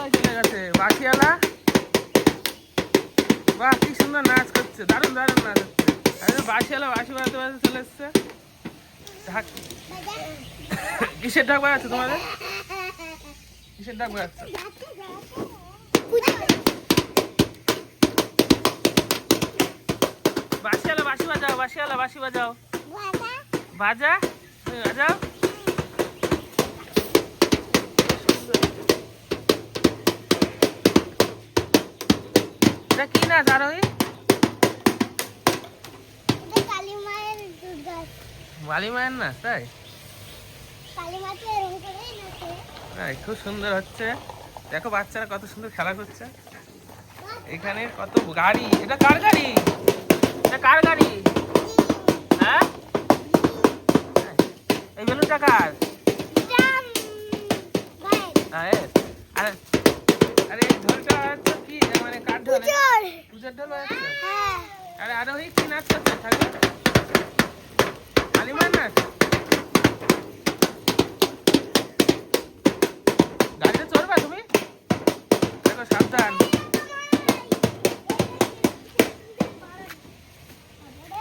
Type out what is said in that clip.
সবাই চলে গেছে। বাসিওয়ালা বাহ কি সুন্দর নাচ করছে, দারুণ দারুণ নাচ হচ্ছে। আরে বাসিওয়ালা বাসি বাজাতে বাজাতে চলে এসছে। কিসের ডাক বাজাচ্ছে তোমাদের? কিসের ডাক বাজাচ্ছে? বাসিওয়ালা বাসি বাজাও, বাসিওয়ালা বাসি বাজাও, বাজা বাজাও। এটা কি নাচ আরোহী? বালি মায়ের নাচ, তাই? তাই খুব সুন্দর হচ্ছে। দেখো বাচ্চারা কত সুন্দর খেলা করছে। এখানে কত গাড়ি, এটা কার গাড়ি? এটা কার গাড়ি? হ্যাঁ, এই বেলুনটা কার? আরে আরে এই ঢোলটা তো কি, মানে কার ঢোল? পূজার ঢোল বাজাচ্ছে। আরে আরোহী কি নাচ করছে? ঠাকুর কালিমার নাচ। গাড়িতে চড়বা তুমি? দেখো সাবধান।